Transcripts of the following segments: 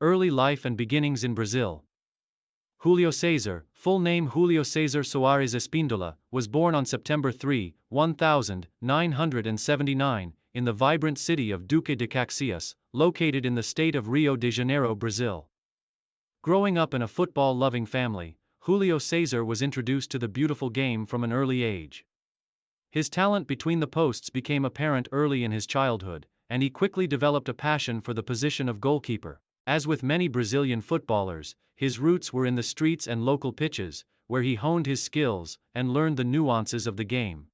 Early life and beginnings in Brazil. Júlio César, full name Júlio César Soares Espíndola, was born on September 3, 1979, in the vibrant city of Duque de Caxias, located in the state of Rio de Janeiro, Brazil. Growing up in a football-loving family, Júlio César was introduced to the beautiful game from an early age. His talent between the posts became apparent early in his childhood, and he quickly developed a passion for the position of goalkeeper. As with many Brazilian footballers, his roots were in the streets and local pitches, where he honed his skills and learned the nuances of the game.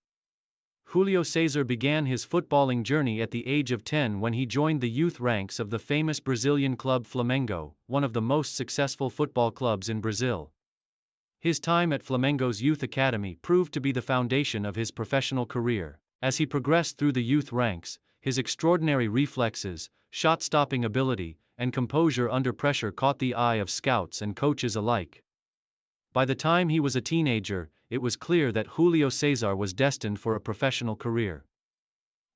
Júlio César began his footballing journey at the age of 10 when he joined the youth ranks of the famous Brazilian club Flamengo, one of the most successful football clubs in Brazil. His time at Flamengo's youth academy proved to be the foundation of his professional career. As he progressed through the youth ranks, his extraordinary reflexes, shot-stopping ability, and composure under pressure caught the eye of scouts and coaches alike. By the time he was a teenager, it was clear that Júlio César was destined for a professional career.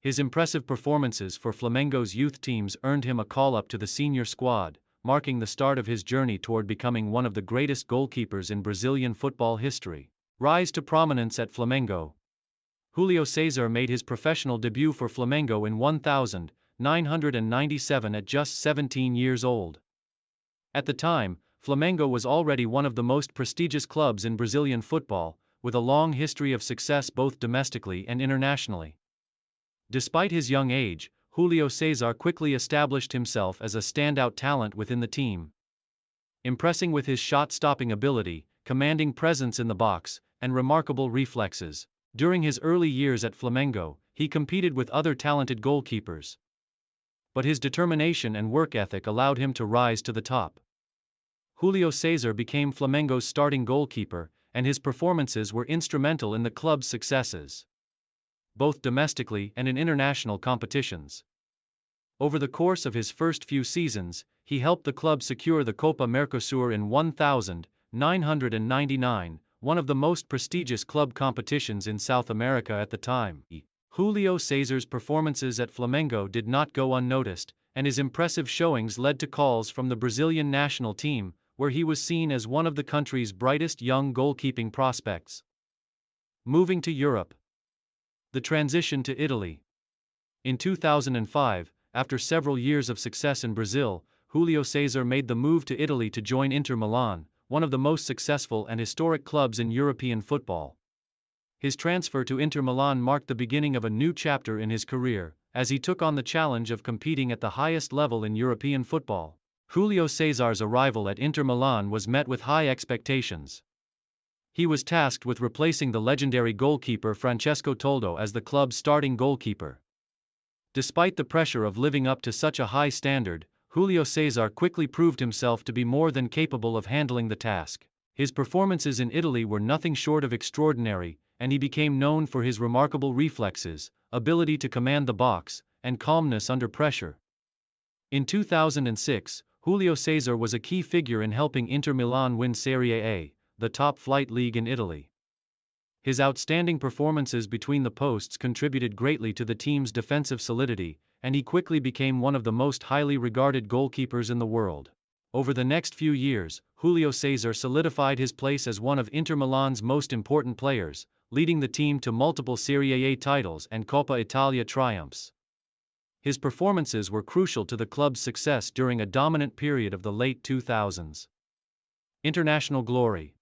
His impressive performances for Flamengo's youth teams earned him a call-up to the senior squad, marking the start of his journey toward becoming one of the greatest goalkeepers in Brazilian football history. Rise to prominence at Flamengo. Júlio César made his professional debut for Flamengo in 1997 at just 17 years old. At the time, Flamengo was already one of the most prestigious clubs in Brazilian football, with a long history of success both domestically and internationally. Despite his young age, Júlio César quickly established himself as a standout talent within the team. Impressing with his shot-stopping ability, commanding presence in the box, and remarkable reflexes. During his early years at Flamengo, he competed with other talented goalkeepers. But his determination and work ethic allowed him to rise to the top. Júlio César became Flamengo's starting goalkeeper, and his performances were instrumental in the club's successes, both domestically and in international competitions. Over the course of his first few seasons, he helped the club secure the Copa Mercosur in 1999, one of the most prestigious club competitions in South America at the time. Júlio César's performances at Flamengo did not go unnoticed, and his impressive showings led to calls from the Brazilian national team, where he was seen as one of the country's brightest young goalkeeping prospects. Moving to Europe. The transition to Italy. In 2005, after several years of success in Brazil, Júlio César made the move to Italy to join Inter Milan, one of the most successful and historic clubs in European football. His transfer to Inter Milan marked the beginning of a new chapter in his career, as he took on the challenge of competing at the highest level in European football. Júlio César's arrival at Inter Milan was met with high expectations. He was tasked with replacing the legendary goalkeeper Francesco Toldo as the club's starting goalkeeper. Despite the pressure of living up to such a high standard, Júlio César quickly proved himself to be more than capable of handling the task. His performances in Italy were nothing short of extraordinary, and he became known for his remarkable reflexes, ability to command the box, and calmness under pressure. In 2006, Júlio César was a key figure in helping Inter Milan win Serie A, the top-flight league in Italy. His outstanding performances between the posts contributed greatly to the team's defensive solidity, and he quickly became one of the most highly regarded goalkeepers in the world. Over the next few years, Júlio César solidified his place as one of Inter Milan's most important players, leading the team to multiple Serie A titles and Coppa Italia triumphs. His performances were crucial to the club's success during a dominant period of the late 2000s. International glory.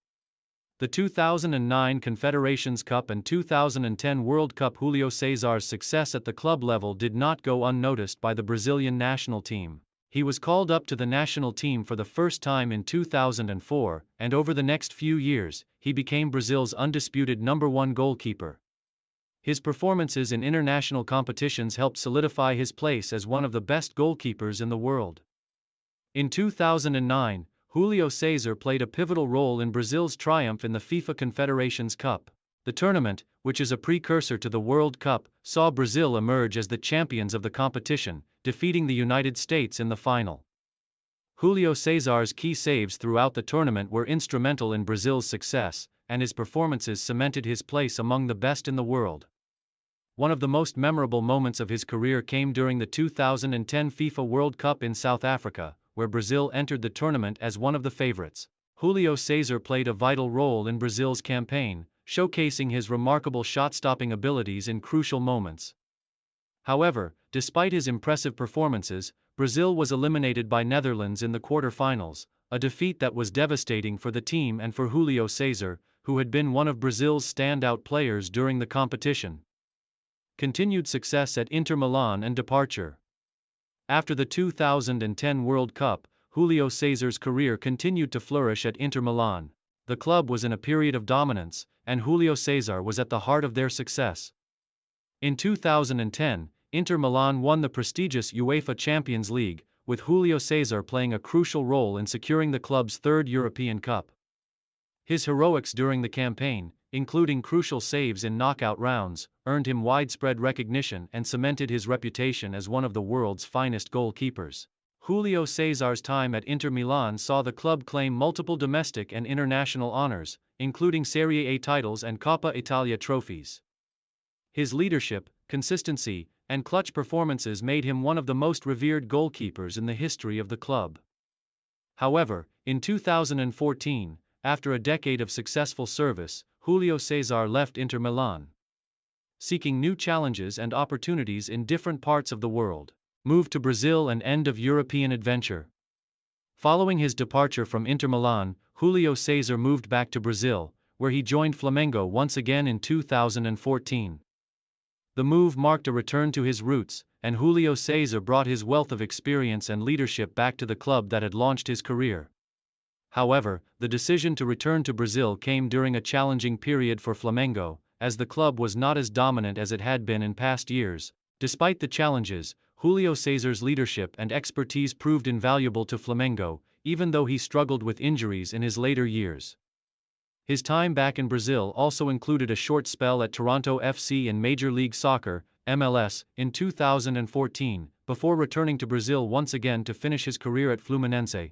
The 2009 Confederations Cup and 2010 World Cup. Júlio César's success at the club level did not go unnoticed by the Brazilian national team. He was called up to the national team for the first time in 2004, and over the next few years, he became Brazil's undisputed #1 goalkeeper. His performances in international competitions helped solidify his place as one of the best goalkeepers in the world. In 2009, Júlio César played a pivotal role in Brazil's triumph in the FIFA Confederations Cup. The tournament, which is a precursor to the World Cup, saw Brazil emerge as the champions of the competition, defeating the United States in the final. Júlio César's key saves throughout the tournament were instrumental in Brazil's success, and his performances cemented his place among the best in the world. One of the most memorable moments of his career came during the 2010 FIFA World Cup in South Africa, where Brazil entered the tournament as one of the favorites. Júlio César played a vital role in Brazil's campaign, showcasing his remarkable shot-stopping abilities in crucial moments. However, despite his impressive performances, Brazil was eliminated by Netherlands in the quarter-finals, a defeat that was devastating for the team and for Júlio César, who had been one of Brazil's standout players during the competition. Continued success at Inter Milan and departure. After the 2010 World Cup, Júlio César's career continued to flourish at Inter Milan. The club was in a period of dominance, and Júlio César was at the heart of their success. In 2010, Inter Milan won the prestigious UEFA Champions League, with Júlio César playing a crucial role in securing the club's third European Cup. His heroics during the campaign, including crucial saves in knockout rounds, earned him widespread recognition and cemented his reputation as one of the world's finest goalkeepers. Júlio César's time at Inter Milan saw the club claim multiple domestic and international honors, including Serie A titles and Coppa Italia trophies. His leadership, consistency, and clutch performances made him one of the most revered goalkeepers in the history of the club. However, in 2014, after a decade of successful service, Júlio César left Inter Milan, seeking new challenges and opportunities in different parts of the world. Move to Brazil and end of European adventure. Following his departure from Inter Milan, Júlio César moved back to Brazil, where he joined Flamengo once again in 2014. The move marked a return to his roots, and Júlio César brought his wealth of experience and leadership back to the club that had launched his career. However, the decision to return to Brazil came during a challenging period for Flamengo, as the club was not as dominant as it had been in past years. Despite the challenges, Júlio César's leadership and expertise proved invaluable to Flamengo, even though he struggled with injuries in his later years. His time back in Brazil also included a short spell at Toronto FC in Major League Soccer, MLS, in 2014, before returning to Brazil once again to finish his career at Fluminense.